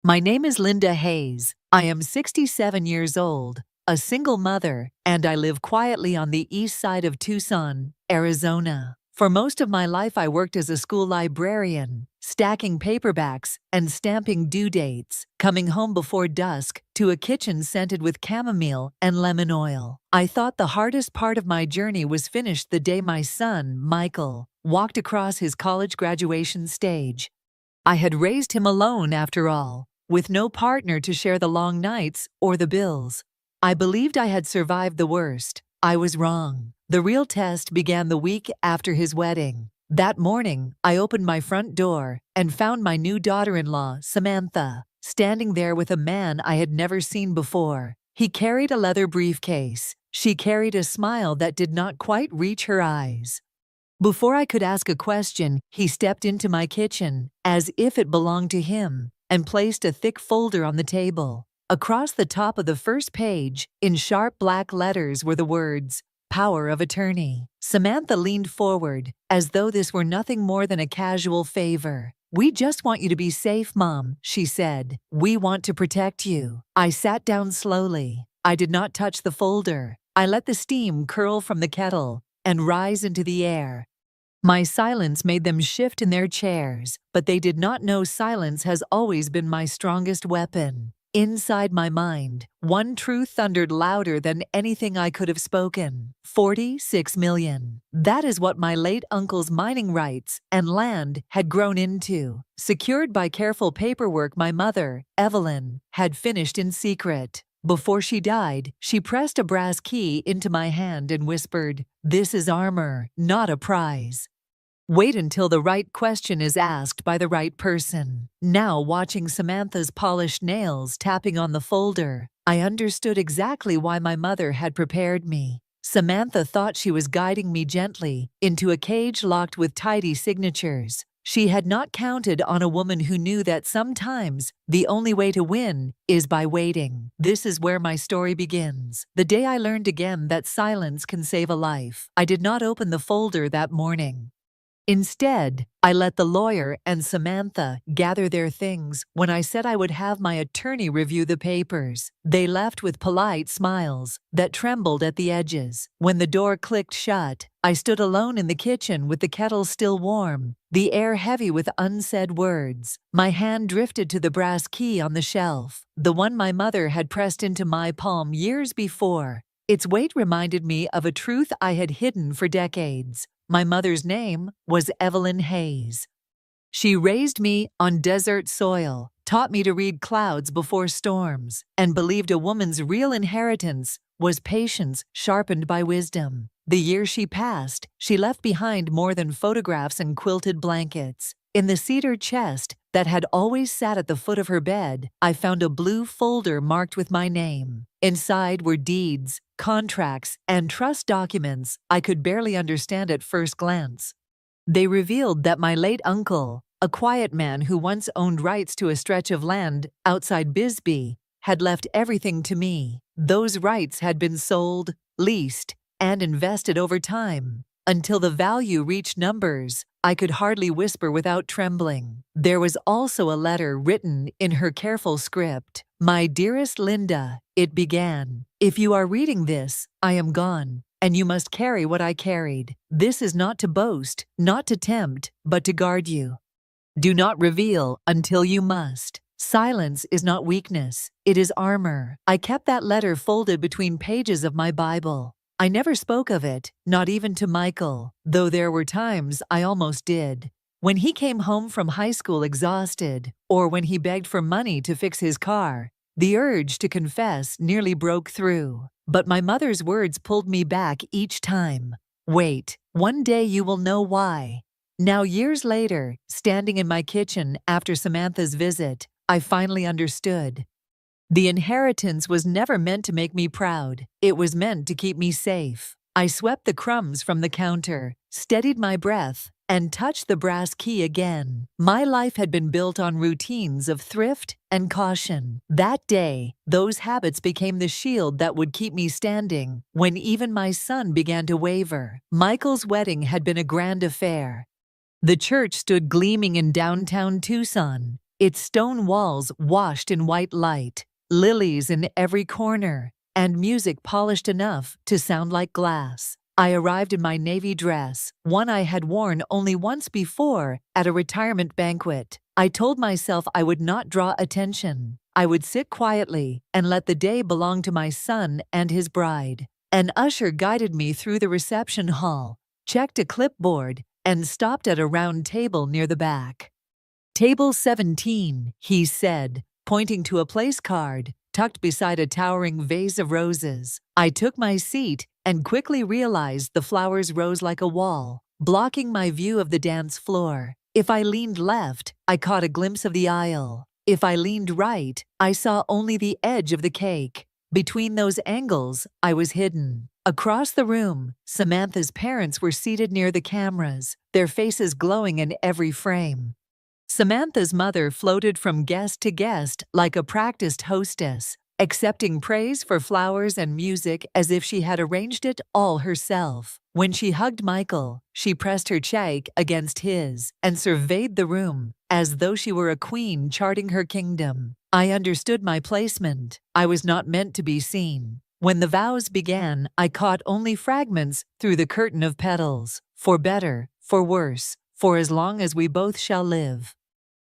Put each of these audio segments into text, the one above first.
My name is Linda Hayes. I am 67 years old, a single mother, and I live quietly on the east side of Tucson, Arizona. For most of my life, I worked as a school librarian, stacking paperbacks and stamping due dates, coming home before dusk to a kitchen scented with chamomile and lemon oil. I thought the hardest part of my journey was finished the day my son, Michael, walked across his college graduation stage. I had raised him alone after all, with no partner to share the long nights or the bills. I believed I had survived the worst. I was wrong. The real test began the week after his wedding. That morning, I opened my front door and found my new daughter-in-law, Samantha, standing there with a man I had never seen before. He carried a leather briefcase. She carried a smile that did not quite reach her eyes. Before I could ask a question, he stepped into my kitchen, as if it belonged to him, and placed a thick folder on the table. Across the top of the first page, in sharp black letters, were the words, "Power of Attorney." Samantha leaned forward, as though this were nothing more than a casual favor. "We just want you to be safe, Mom," she said. "We want to protect you." I sat down slowly. I did not touch the folder. I let the steam curl from the kettle and rise into the air. My silence made them shift in their chairs, but they did not know silence has always been my strongest weapon. Inside my mind, one truth thundered louder than anything I could have spoken. 46 million. That is what my late uncle's mining rights and land had grown into. Secured by careful paperwork my mother, Evelyn, had finished in secret. Before she died, she pressed a brass key into my hand and whispered, "This is armor, not a prize. Wait until the right question is asked by the right person." Now, watching Samantha's polished nails tapping on the folder, I understood exactly why my mother had prepared me. Samantha thought she was guiding me gently into a cage locked with tidy signatures. She had not counted on a woman who knew that sometimes the only way to win is by waiting. This is where my story begins. The day I learned again that silence can save a life. I did not open the folder that morning. Instead, I let the lawyer and Samantha gather their things when I said I would have my attorney review the papers. They left with polite smiles that trembled at the edges. When the door clicked shut, I stood alone in the kitchen with the kettle still warm, the air heavy with unsaid words. My hand drifted to the brass key on the shelf, the one my mother had pressed into my palm years before. Its weight reminded me of a truth I had hidden for decades. My mother's name was Evelyn Hayes. She raised me on desert soil, taught me to read clouds before storms, and believed a woman's real inheritance was patience sharpened by wisdom. The year she passed, she left behind more than photographs and quilted blankets. In the cedar chest that had always sat at the foot of her bed, I found a blue folder marked with my name. Inside were deeds, contracts, and trust documents I could barely understand at first glance. They revealed that my late uncle, a quiet man who once owned rights to a stretch of land outside Bisbee, had left everything to me. Those rights had been sold, leased, and invested over time, until the value reached numbers I could hardly whisper without trembling. There was also a letter written in her careful script. "My dearest Linda," it began, "if you are reading this, I am gone, and you must carry what I carried. This is not to boast, not to tempt, but to guard you. Do not reveal until you must. Silence is not weakness, it is armor." I kept that letter folded between pages of my Bible. I never spoke of it, not even to Michael, though there were times I almost did. When he came home from high school exhausted, or when he begged for money to fix his car, the urge to confess nearly broke through. But my mother's words pulled me back each time. "Wait, one day you will know why." Now, years later, standing in my kitchen after Samantha's visit, I finally understood. The inheritance was never meant to make me proud. It was meant to keep me safe. I swept the crumbs from the counter, steadied my breath, and touched the brass key again. My life had been built on routines of thrift and caution. That day, those habits became the shield that would keep me standing when even my son began to waver. Michael's wedding had been a grand affair. The church stood gleaming in downtown Tucson, its stone walls washed in white light, lilies in every corner, and music polished enough to sound like glass. I arrived in my navy dress, one I had worn only once before at a retirement banquet. I told myself I would not draw attention. I would sit quietly and let the day belong to my son and his bride. An usher guided me through the reception hall, checked a clipboard, and stopped at a round table near the back. "Table 17, he said, pointing to a place card tucked beside a towering vase of roses. I took my seat and quickly realized the flowers rose like a wall, blocking my view of the dance floor. If I leaned left, I caught a glimpse of the aisle. If I leaned right, I saw only the edge of the cake. Between those angles, I was hidden. Across the room, Samantha's parents were seated near the cameras, their faces glowing in every frame. Samantha's mother floated from guest to guest like a practiced hostess, accepting praise for flowers and music as if she had arranged it all herself. When she hugged Michael, she pressed her cheek against his and surveyed the room as though she were a queen charting her kingdom. I understood my placement. I was not meant to be seen. When the vows began, I caught only fragments through the curtain of petals. For better, for worse, for as long as we both shall live.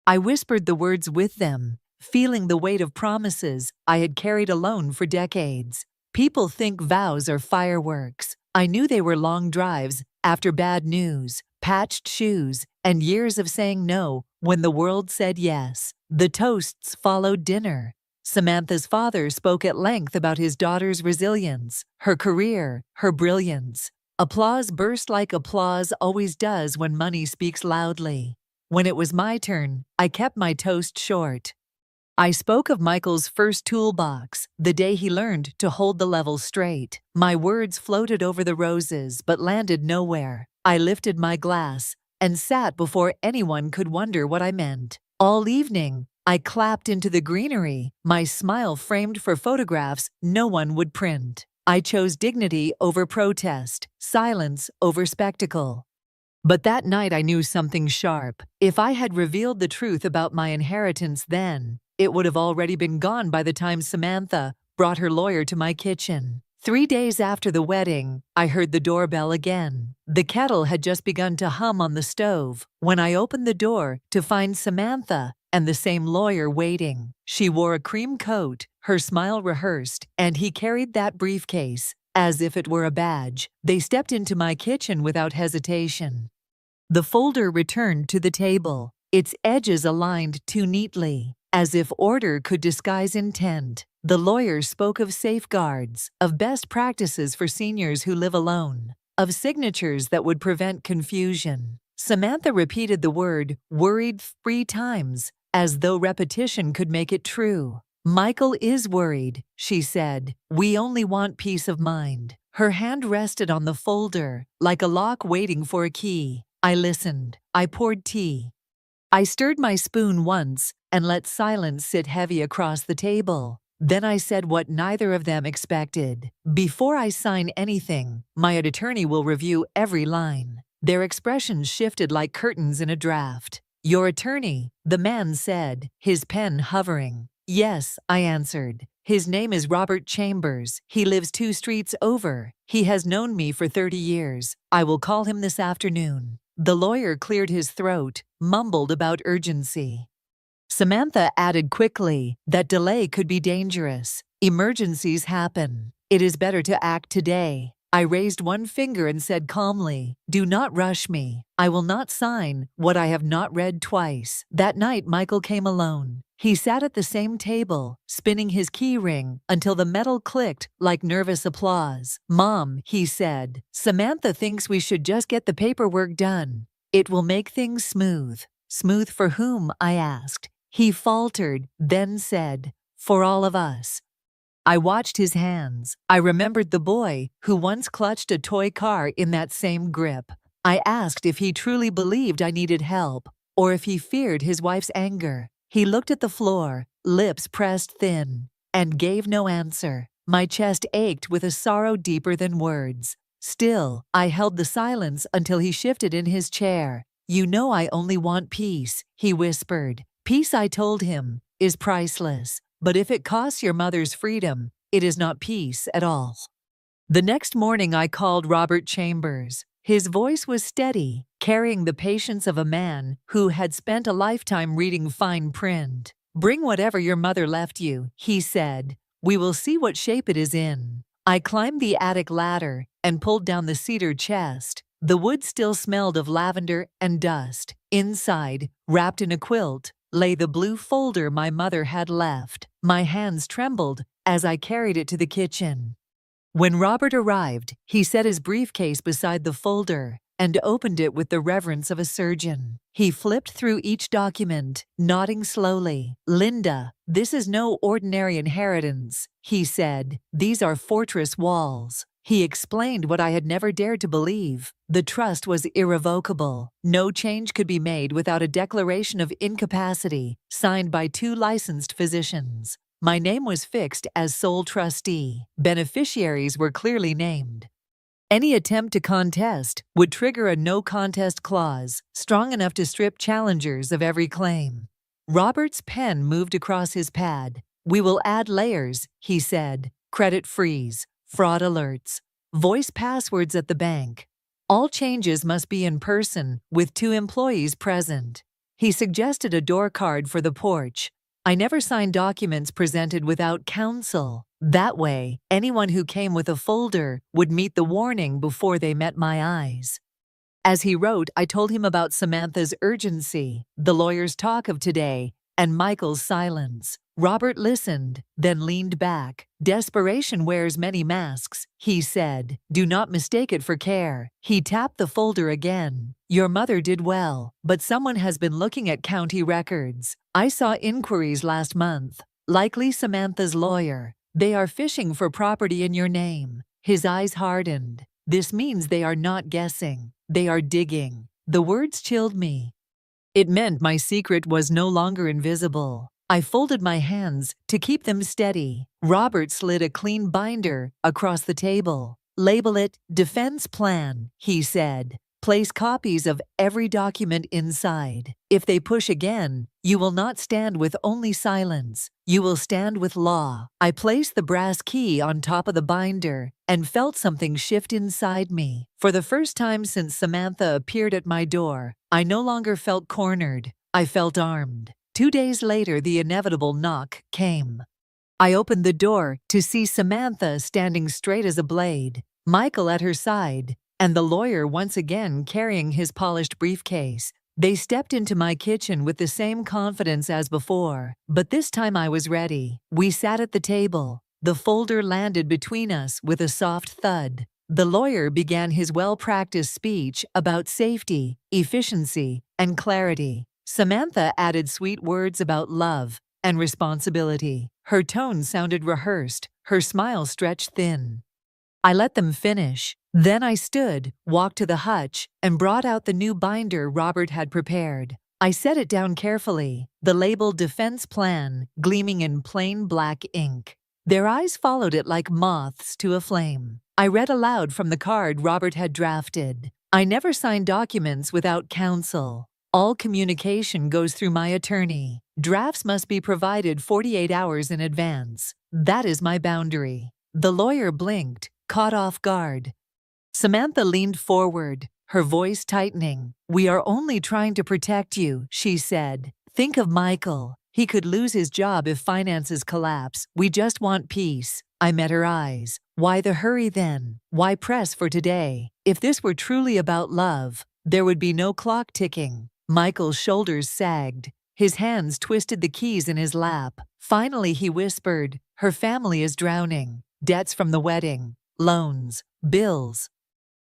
I whispered the words with them, feeling the weight of promises I had carried alone for decades. People think vows are fireworks. I knew they were long drives after bad news, patched shoes, and years of saying no when the world said yes. The toasts followed dinner. Samantha's father spoke at length about his daughter's resilience, her career, her brilliance. Applause burst like applause always does when money speaks loudly. When it was my turn, I kept my toast short. I spoke of Michael's first toolbox, the day he learned to hold the level straight. My words floated over the roses but landed nowhere. I lifted my glass and sat before anyone could wonder what I meant. All evening, I clapped into the greenery, my smile framed for photographs no one would print. I chose dignity over protest, silence over spectacle. But that night I knew something sharp. If I had revealed the truth about my inheritance then, it would have already been gone by the time Samantha brought her lawyer to my kitchen. 3 days after the wedding, I heard the doorbell again. The kettle had just begun to hum on the stove when I opened the door to find Samantha and the same lawyer waiting. She wore a cream coat, her smile rehearsed, and he carried that briefcase as if it were a badge. They stepped into my kitchen without hesitation. The folder returned to the table, its edges aligned too neatly, as if order could disguise intent. The lawyer spoke of safeguards, of best practices for seniors who live alone, of signatures that would prevent confusion. Samantha repeated the word "worried" 3 times, as though repetition could make it true. "Michael is worried," she said. "We only want peace of mind." Her hand rested on the folder, like a lock waiting for a key. I listened. I poured tea. I stirred my spoon once and let silence sit heavy across the table. Then I said what neither of them expected. "Before I sign anything, my attorney will review every line." Their expressions shifted like curtains in a draft. "Your attorney," the man said, his pen hovering. "Yes," I answered. "His name is Robert Chambers. He lives 2 streets over. He has known me for 30 years. I will call him this afternoon." The lawyer cleared his throat, mumbled about urgency. Samantha added quickly that delay could be dangerous. "Emergencies happen. It is better to act today." I raised one finger and said calmly, "Do not rush me. I will not sign what I have not read twice." That night Michael came alone. He sat at the same table, spinning his key ring until the metal clicked like nervous applause. "Mom," he said, "Samantha thinks we should just get the paperwork done. It will make things smooth." "Smooth for whom?" I asked. He faltered, then said, "For all of us." I watched his hands. I remembered the boy who once clutched a toy car in that same grip. I asked if he truly believed I needed help, or if he feared his wife's anger. He looked at the floor, lips pressed thin, and gave no answer. My chest ached with a sorrow deeper than words. Still, I held the silence until he shifted in his chair. "You know I only want peace," he whispered. Peace, I told him, is priceless, but if it costs your mother's freedom, it is not peace at all. The next morning I called Robert Chambers. His voice was steady, carrying the patience of a man who had spent a lifetime reading fine print. "Bring whatever your mother left you," he said. "We will see what shape it is in." I climbed the attic ladder and pulled down the cedar chest. The wood still smelled of lavender and dust. Inside, wrapped in a quilt, lay the blue folder my mother had left. My hands trembled as I carried it to the kitchen. When Robert arrived, he set his briefcase beside the folder and opened it with the reverence of a surgeon. He flipped through each document, nodding slowly. "Linda, this is no ordinary inheritance," he said. "These are fortress walls." He explained what I had never dared to believe. The trust was irrevocable. No change could be made without a declaration of incapacity signed by 2 licensed physicians. My name was fixed as sole trustee. Beneficiaries were clearly named. Any attempt to contest would trigger a no-contest clause, strong enough to strip challengers of every claim. Robert's pen moved across his pad. "We will add layers," he said. "Credit freeze, fraud alerts, voice passwords at the bank. All changes must be in person, with 2 employees present." He suggested a door card for the porch. I never signed documents presented without counsel. That way, anyone who came with a folder would meet the warning before they met my eyes. As he wrote, I told him about Samantha's urgency, the lawyer's talk of today, and Michael's silence. Robert listened, then leaned back. "Desperation wears many masks," he said. "Do not mistake it for care." He tapped the folder again. "Your mother did well, but someone has been looking at county records. I saw inquiries last month. Likely Samantha's lawyer. They are fishing for property in your name." His eyes hardened. "This means they are not guessing. They are digging." The words chilled me. It meant my secret was no longer invisible. I folded my hands to keep them steady. Robert slid a clean binder across the table. "Label it Defense Plan," he said. "Place copies of every document inside. If they push again, you will not stand with only silence. You will stand with law." I placed the brass key on top of the binder and felt something shift inside me. For the first time since Samantha appeared at my door, I no longer felt cornered. I felt armed. 2 days later, the inevitable knock came. I opened the door to see Samantha standing straight as a blade, Michael at her side, and the lawyer once again carrying his polished briefcase. They stepped into my kitchen with the same confidence as before, but this time I was ready. We sat at the table. The folder landed between us with a soft thud. The lawyer began his well-practiced speech about safety, efficiency, and clarity. Samantha added sweet words about love and responsibility. Her tone sounded rehearsed, her smile stretched thin. I let them finish. Then I stood, walked to the hutch, and brought out the new binder Robert had prepared. I set it down carefully, the label Defense Plan gleaming in plain black ink. Their eyes followed it like moths to a flame. I read aloud from the card Robert had drafted. "I never sign documents without counsel. All communication goes through my attorney. Drafts must be provided 48 hours in advance. That is my boundary." The lawyer blinked, caught off guard. Samantha leaned forward, her voice tightening. "We are only trying to protect you," she said. "Think of Michael. He could lose his job if finances collapse. We just want peace." I met her eyes. "Why the hurry then? Why press for today? If this were truly about love, there would be no clock ticking." Michael's shoulders sagged. His hands twisted the keys in his lap. Finally he whispered, "Her family is drowning. Debts from the wedding, loans, bills."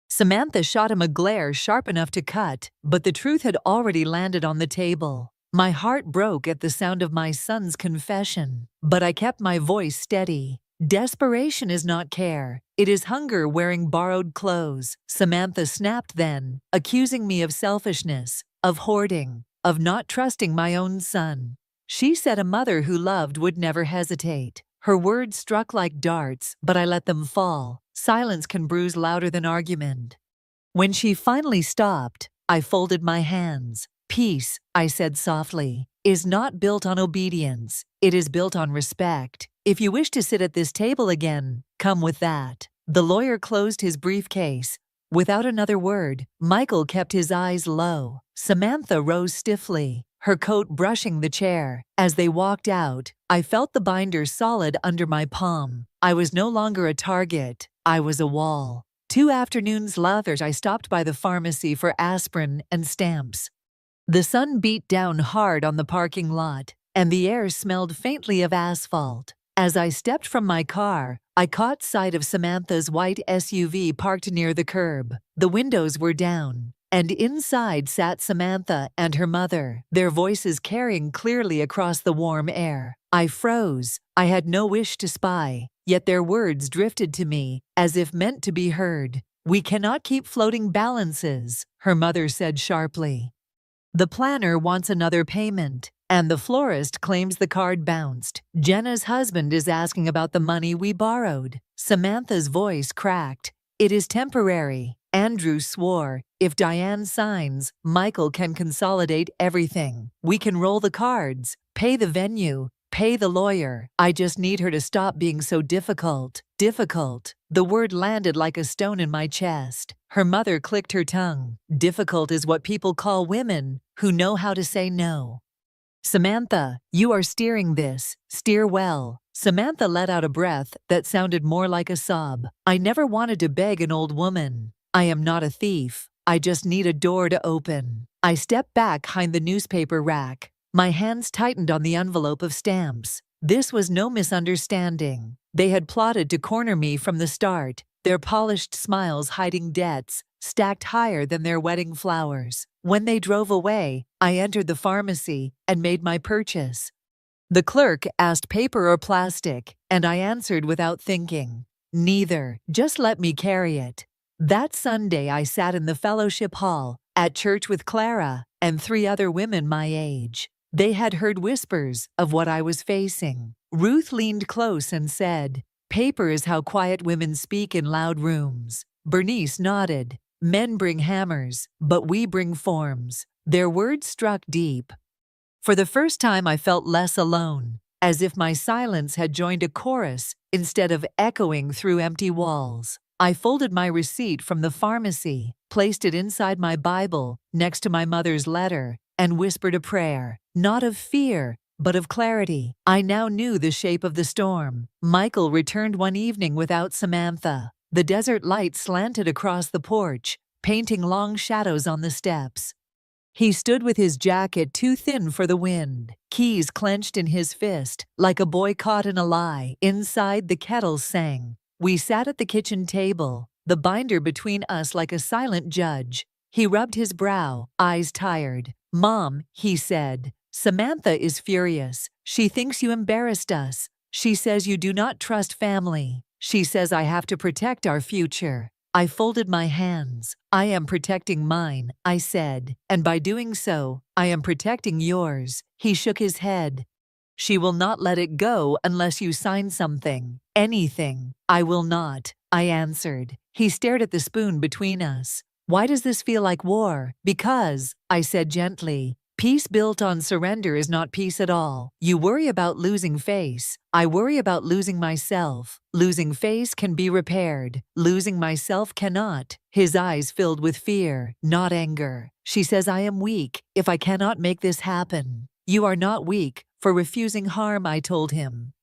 Samantha shot him a glare sharp enough to cut, but the truth had already landed on the table. My heart broke at the sound of my son's confession, but I kept my voice steady. "Desperation is not care. It is hunger wearing borrowed clothes." Samantha snapped then, accusing me of selfishness, of hoarding, of not trusting my own son. She said a mother who loved would never hesitate. Her words struck like darts, but I let them fall. Silence can bruise louder than argument. When she finally stopped, I folded my hands. "Peace," I said softly. is not built on obedience, it is built on respect. If you wish to sit at this table again, come with that." The lawyer closed his briefcase. Without another word, Michael kept his eyes low. Samantha rose stiffly, her coat brushing the chair. As they walked out, I felt the binder solid under my palm. I was no longer a target, I was a wall. 2 afternoons later, I stopped by the pharmacy for aspirin and stamps. The sun beat down hard on the parking lot, and the air smelled faintly of asphalt. As I stepped from my car, I caught sight of Samantha's white SUV parked near the curb. The windows were down, and inside sat Samantha and her mother, their voices carrying clearly across the warm air. I froze. I had no wish to spy, yet their words drifted to me, as if meant to be heard. "We cannot keep floating balances," her mother said sharply. "The planner wants another payment, and the florist claims the card bounced. Jenna's husband is asking about the money we borrowed." Samantha's voice cracked. "It is temporary." Andrew swore. "If Diane signs, Michael can consolidate everything. We can roll the cards, pay the venue, pay the lawyer. I just need her to stop being so difficult." Difficult. The word landed like a stone in my chest. Her mother clicked her tongue. "Difficult is what people call women who know how to say no." "Samantha, you are steering this. Steer well." Samantha let out a breath that sounded more like a sob. "I never wanted to beg an old woman. I am not a thief. I just need a door to open." I stepped back behind the newspaper rack. My hands tightened on the envelope of stamps. This was no misunderstanding. They had plotted to corner me from the start, their polished smiles hiding debts stacked higher than their wedding flowers. When they drove away, I entered the pharmacy and made my purchase. The clerk asked paper or plastic, and I answered without thinking. "Neither. Just let me carry it." That Sunday I sat in the fellowship hall, at church with Clara and 3 other women my age. They had heard whispers of what I was facing. Ruth leaned close and said, "Paper is how quiet women speak in loud rooms." Bernice nodded. "Men bring hammers, but we bring forms." Their words struck deep. For the first time I felt less alone, as if my silence had joined a chorus instead of echoing through empty walls. I folded my receipt from the pharmacy, placed it inside my Bible next to my mother's letter, and whispered a prayer, not of fear, but of clarity. I now knew the shape of the storm. Michael returned one evening without Samantha. The desert light slanted across the porch, painting long shadows on the steps. He stood with his jacket too thin for the wind, keys clenched in his fist, like a boy caught in a lie. Inside, the kettle sang. We sat at the kitchen table, the binder between us like a silent judge. He rubbed his brow, eyes tired. "Mom," he said, "Samantha is furious. She thinks you embarrassed us. She says you do not trust family. She says I have to protect our future." I folded my hands. "I am protecting mine," I said, "and by doing so, I am protecting yours." He shook his head. "She will not let it go unless you sign something. Anything." "I will not," I answered. He stared at the spoon between us. "Why does this feel like war?" "Because," I said gently, "peace built on surrender is not peace at all. You worry about losing face. I worry about losing myself. Losing face can be repaired. Losing myself cannot." His eyes filled with fear, not anger. "She says I am weak if I cannot make this happen." "You are not weak for refusing harm," I told him.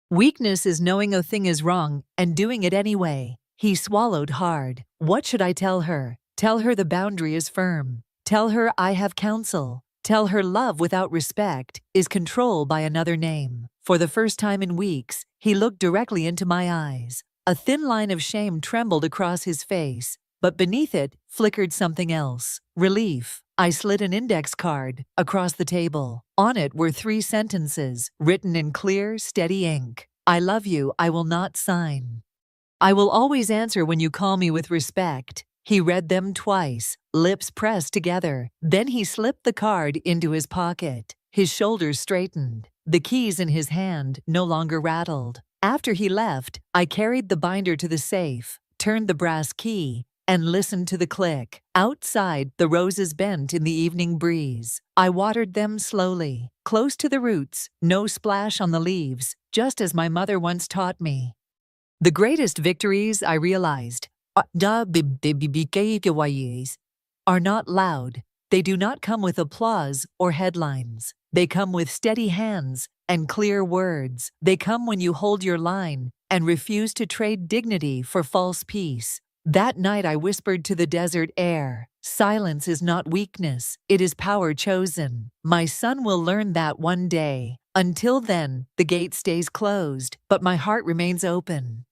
"Weakness is knowing a thing is wrong and doing it anyway." He swallowed hard. What should I tell her? Tell her the boundary is firm. Tell her I have counsel. Tell her love without respect is control by another name. For the first time in weeks, he looked directly into my eyes. A thin line of shame trembled across his face, but beneath it flickered something else. Relief. I slid an index card across the table. On it were 3 sentences, written in clear, steady ink. "I love you, I will not sign. I will always answer when you call me with respect." He read them twice, lips pressed together. Then he slipped the card into his pocket. His shoulders straightened. The keys in his hand no longer rattled. After he left, I carried the binder to the safe, turned the brass key, and listened to the click. Outside, the roses bent in the evening breeze. I watered them slowly, close to the roots, no splash on the leaves, just as my mother once taught me. The greatest victories, I realized, are not loud. They do not come with applause or headlines. They come with steady hands and clear words. They come when you hold your line and refuse to trade dignity for false peace. That night I whispered to the desert air, "Silence is not weakness, it is power chosen." My son will learn that one day. Until then, the gate stays closed, but my heart remains open.